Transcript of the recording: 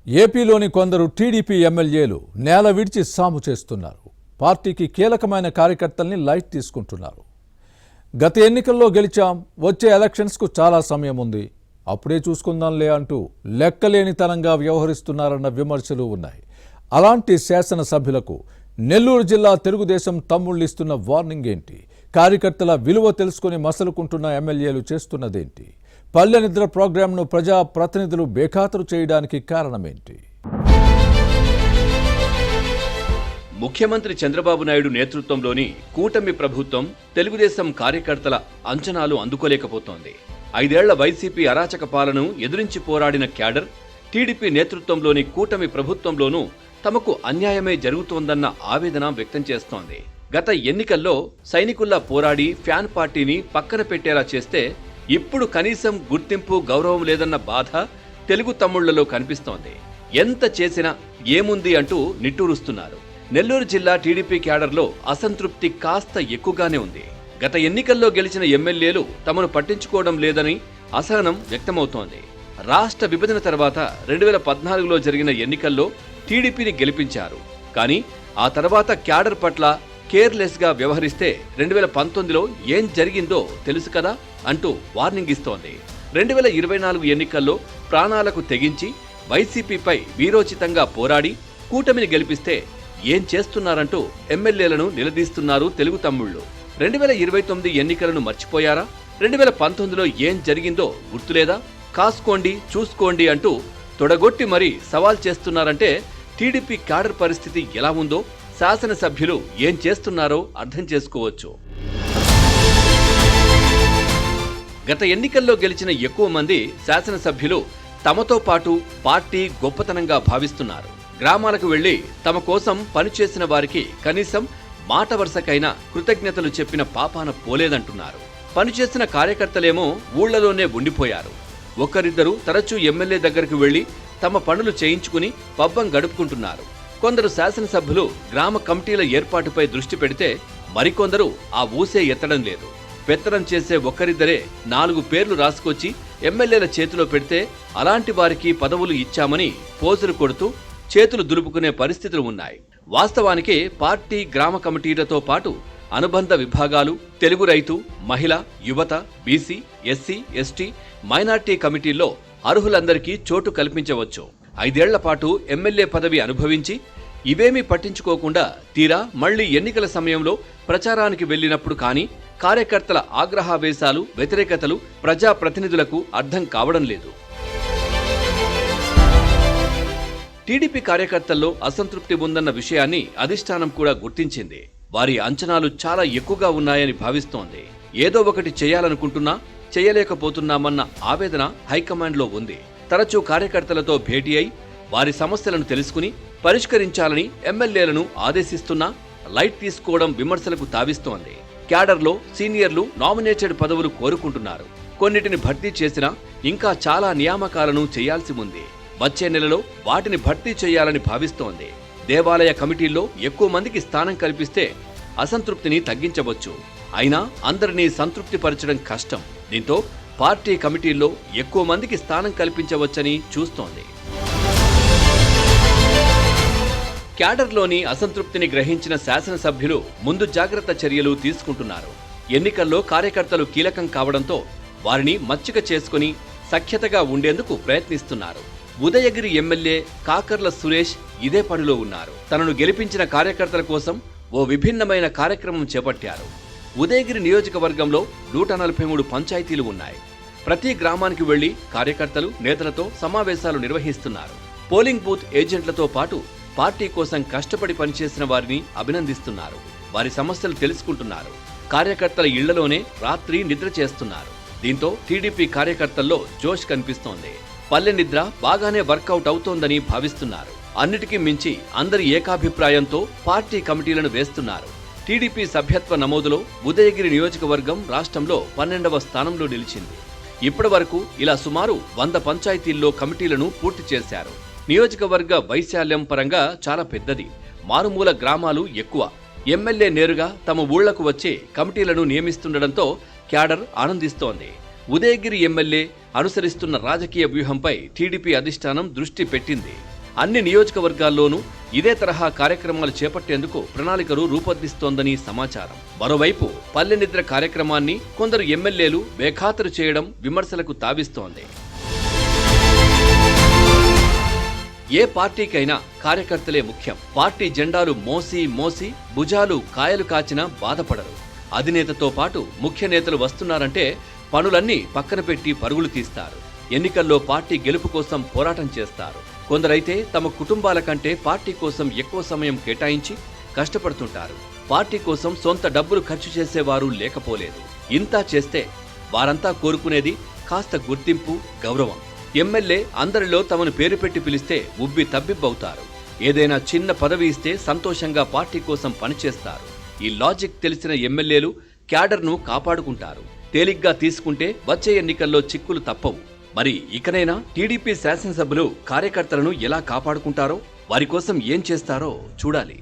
ఏపీలోని కొందరు టీడీపీ ఎమ్మెల్యేలు నేల విడిచి సాము చేస్తున్నారు. పార్టీకి కీలకమైన కార్యకర్తల్ని లైట్ తీసుకుంటున్నారు. గత ఎన్నికల్లో గెలిచాం, వచ్చే ఎలక్షన్స్కు చాలా సమయం ఉంది, అప్పుడే చూసుకుందాంలే అంటూ లెక్కలేనితనంగా వ్యవహరిస్తున్నారన్న విమర్శలు ఉన్నాయి. అలాంటి శాసనసభ్యులకు నెల్లూరు జిల్లా తెలుగుదేశం తమ్ముళ్ళిస్తున్న వార్నింగ్ ఏంటి? కార్యకర్తల విలువ తెలుసుకుని మసలుకుంటున్న ఎమ్మెల్యేలు చేస్తున్నదేంటి? పల్లె నిద్ర ప్రోగ్రాంను ప్రజా ప్రతినిధులు బేఖాతరు చేయడానికి కారణమేంటి? ముఖ్యమంత్రి చంద్రబాబు నాయుడు నేతృత్వంలోని కూటమి ప్రభుత్వం తెలుగుదేశం కార్యకర్తల అంచనాలు అందుకోలేకపోతోంది. 5 ఏళ్ల వైసీపీ అరాచక పాలనను ఎదురించి పోరాడిన క్యాడర్ టీడీపీ నేతృత్వంలోని కూటమి ప్రభుత్వంలోనూ తమకు అన్యాయమే జరుగుతోందన్న ఆవేదన వ్యక్తం చేస్తోంది. గత ఎన్నికల్లో సైనికుల్లా పోరాడి ఫ్యాన్ పార్టీని పక్కన పెట్టేలా చేస్తే ఇప్పుడు కనీసం గుర్తింపు గౌరవం లేదన్న బాధ తెలుగు తమ్ముళ్లలో కనిపిస్తోంది. ఎంత చేసినా ఏముంది అంటూ నిట్టూరుస్తున్నారు. నెల్లూరు జిల్లా టీడీపీ క్యాడర్లో అసంతృప్తి కాస్త ఎక్కువగానే ఉంది. గత ఎన్నికల్లో గెలిచిన ఎమ్మెల్యేలు తమను పట్టించుకోవడం లేదని అసహనం వ్యక్తమవుతోంది. రాష్ట్ర విభజన తర్వాత 2014లో జరిగిన ఎన్నికల్లో టీడీపీని గెలిపించారు. కానీ ఆ తర్వాత క్యాడర్ పట్ల కేర్లెస్ గా వ్యవహరిస్తే 2019లో ఏం జరిగిందో తెలుసు కదా అంటూ వార్నింగ్ ఇస్తోంది. 2024 ఎన్నికల్లో ప్రాణాలకు తెగించి వైసీపీపై వీరోచితంగా పోరాడి కూటమిని గెలిపిస్తే ఏం చేస్తున్నారంటూ ఎమ్మెల్యేలను నిలదీస్తున్నారు తెలుగు తమ్ముళ్లు. 2029 ఎన్నికలను మర్చిపోయారా? 2019లో ఏం జరిగిందో గుర్తులేదా? కాసుకోండి చూసుకోండి అంటూ తొడగొట్టి మరీ సవాల్ చేస్తున్నారంటే టీడీపీ క్యాడర్ పరిస్థితి ఎలా ఉందో శాసనసభ్యులు ఏం చేస్తున్నారో అర్థం చేసుకోవచ్చు. గత ఎన్నికల్లో గెలిచిన ఎక్కువ మంది శాసనసభ్యులు తమతో పాటు పార్టీ గొప్పతనంగా భావిస్తున్నారు. గ్రామాలకు వెళ్లి తమ కోసం పనిచేసిన వారికి కనీసం మాట వరుసకైనా కృతజ్ఞతలు చెప్పిన పాపాన పోలేదంటున్నారు. పనిచేసిన కార్యకర్తలేమో ఊళ్లలోనే ఉండిపోయారు. ఒకరిద్దరు తరచూ ఎమ్మెల్యే దగ్గరకు వెళ్లి తమ పనులు చేయించుకుని పబ్బం గడుపుకుంటున్నారు. కొందరు శాసనసభ్యులు గ్రామ కమిటీల ఏర్పాటుపై దృష్టి పెడితే మరికొందరు ఆ ఊసే ఎత్తడం లేదు. పెత్తనం చేసే ఒక్కరిద్దరే 4 పేర్లు రాసుకొచ్చి ఎమ్మెల్యేల చేతిలో పెడితే అలాంటి వారికి పదవులు ఇచ్చామని పోజులు కొడుతూ చేతులు దులుపుకునే పరిస్థితులు ఉన్నాయి. వాస్తవానికి పార్టీ గ్రామ కమిటీలతో పాటు అనుబంధ విభాగాలు, తెలుగు రైతు, మహిళ, యువత, బీసీ, ఎస్సీ, ఎస్టీ, మైనార్టీ కమిటీల్లో అర్హులందరికీ చోటు కల్పించవచ్చు. 5 ఏళ్ల పాటు ఎమ్మెల్యే పదవి అనుభవించి ఇవేమీ పట్టించుకోకుండా తీరా మళ్లీ ఎన్నికల సమయంలో ప్రచారానికి వెళ్లినప్పుడు కానీ కార్యకర్తల ఆగ్రహావేశాలు, వ్యతిరేకతలు ప్రజాప్రతినిధులకు అర్థం కావడం లేదు. టీడీపీ కార్యకర్తల్లో అసంతృప్తి ఉందన్న విషయాన్ని అధిష్టానం కూడా గుర్తించింది. వారి అంచనాలు చాలా ఎక్కువగా ఉన్నాయని భావిస్తోంది. ఏదో ఒకటి చేయాలనుకుంటున్నా చేయలేకపోతున్నామన్న ఆవేదన హైకమాండ్లో ఉంది. తరచూ కార్యకర్తలతో భేటీ అయి వారి సమస్యలను తెలుసుకుని పరిష్కరించాలని ఎమ్మెల్యేలను ఆదేశిస్తున్నా లైట్ తీసుకోవడం విమర్శలకు తావిస్తోంది. క్యాడర్లో సీనియర్లు నామినేటెడ్ పదవులు కోరుకుంటున్నారు. కొన్నిటిని భర్తీ చేసినా ఇంకా చాలా నియామకాలను చేయాల్సి ఉంది. వచ్చే నెలలో వాటిని భర్తీ చేయాలని భావిస్తోంది. దేవాలయ కమిటీల్లో ఎక్కువ మందికి స్థానం కల్పిస్తే అసంతృప్తిని తగ్గించవచ్చు. అయినా అందరినీ సంతృప్తిపరచడం కష్టం. దీంతో పార్టీ కమిటీల్లో ఎక్కువ మందికి స్థానం కల్పించవచ్చని చూస్తోంది. క్యాడర్లోని అసంతృప్తిని గ్రహించిన శాసనసభ్యులు ముందు జాగ్రత్త చర్యలు తీసుకుంటున్నారు. ఎన్నికల్లో కార్యకర్తలు కీలకం కావడంతో వారిని మచ్చిక చేసుకుని సఖ్యతగా ఉండేందుకు ప్రయత్నిస్తున్నారు. ఉదయగిరి ఎమ్మెల్యే కాకర్ల సురేష్ ఇదే పనిలో ఉన్నారు. తనను గెలిపించిన కార్యకర్తల కోసం ఓ విభిన్నమైన కార్యక్రమం చేపట్టారు. ఉదయగిరి నియోజకవర్గంలో 143 పంచాయతీలు ఉన్నాయి. ప్రతి గ్రామానికి వెళ్లి కార్యకర్తలు, నేతలతో సమావేశాలు నిర్వహిస్తున్నారు. పోలింగ్ బూత్ ఏజెంట్లతో పాటు పార్టీ కోసం కష్టపడి పనిచేసిన వారిని అభినందిస్తున్నారు. వారి సమస్యలు తెలుసుకుంటున్నారు. కార్యకర్తల ఇళ్లలోనే రాత్రి నిద్ర చేస్తున్నారు. దీంతో టీడీపీ కార్యకర్తల్లో జోష్ కనిపిస్తోంది. పల్లె నిద్ర బాగానే వర్కౌట్ అవుతోందని భావిస్తున్నారు. అన్నిటికీ మించి అందరి ఏకాభిప్రాయంతో పార్టీ కమిటీలను వేస్తున్నారు. టీడీపీ సభ్యత్వ నమోదులో ఉదయగిరి నియోజకవర్గం రాష్ట్రంలో 12వ స్థానంలో నిలిచింది. ఇప్పటి వరకు ఇలా సుమారు 100 పంచాయతీల్లో కమిటీలను పూర్తి చేశారు. నియోజకవర్గ వైశాల్యం పరంగా చాలా పెద్దది. మారుమూల గ్రామాలు ఎక్కువ. ఎమ్మెల్యే నేరుగా తమ ఊళ్లకు వచ్చి కమిటీలను నియమిస్తుండటంతో క్యాడర్ ఆనందిస్తోంది. ఉదయగిరి ఎమ్మెల్యే అనుసరిస్తున్న రాజకీయ వ్యూహంపై టీడీపీ అధిష్టానం దృష్టి పెట్టింది. అన్ని నియోజకవర్గాల్లోనూ ఇదే తరహా కార్యక్రమాలు చేపట్టేందుకు ప్రణాళికలు రూపొందిస్తోందని సమాచారం. మరోవైపు పల్లె నిద్ర కార్యక్రమాన్ని కొందరు ఎమ్మెల్యేలు బేఖాతరు చేయడం విమర్శలకు తావిస్తోంది. ఏ పార్టీకైనా కార్యకర్తలే ముఖ్యం. పార్టీ జెండాలు మోసి మోసి భుజాలు కాయలు కాచినా బాధపడరు. అధినేతతో పాటు ముఖ్య నేతలు వస్తున్నారంటే పనులన్నీ పక్కన పెట్టి పరుగులు తీస్తారు. ఎన్నికల్లో పార్టీ గెలుపు కోసం పోరాటం చేస్తారు. కొందరైతే తమ కుటుంబాల కంటే పార్టీ కోసం ఎక్కువ సమయం కేటాయించి కష్టపడుతుంటారు. పార్టీ కోసం సొంత డబ్బులు ఖర్చు చేసేవారు లేకపోలేదు. ఇంతా చేస్తే వారంతా కోరుకునేది కాస్త గుర్తింపు, గౌరవం. ఎమ్మెల్యే అందరిలో తమను పేరు పెట్టి పిలిస్తే ఉబ్బి తబ్బిబ్బవుతారు. ఏదైనా చిన్న పదవి ఇస్తే సంతోషంగా పార్టీ కోసం పనిచేస్తారు. ఈ లాజిక్ తెలిసిన ఎమ్మెల్యేలు క్యాడర్ను కాపాడుకుంటారు. తేలిగ్గా తీసుకుంటే వచ్చే ఎన్నికల్లో చిక్కులు తప్పవు. మరి ఇకనైనా టీడీపీ శాసనసభ్యులు కార్యకర్తలను ఎలా కాపాడుకుంటారో, వారి కోసం ఏం చేస్తారో చూడాలి.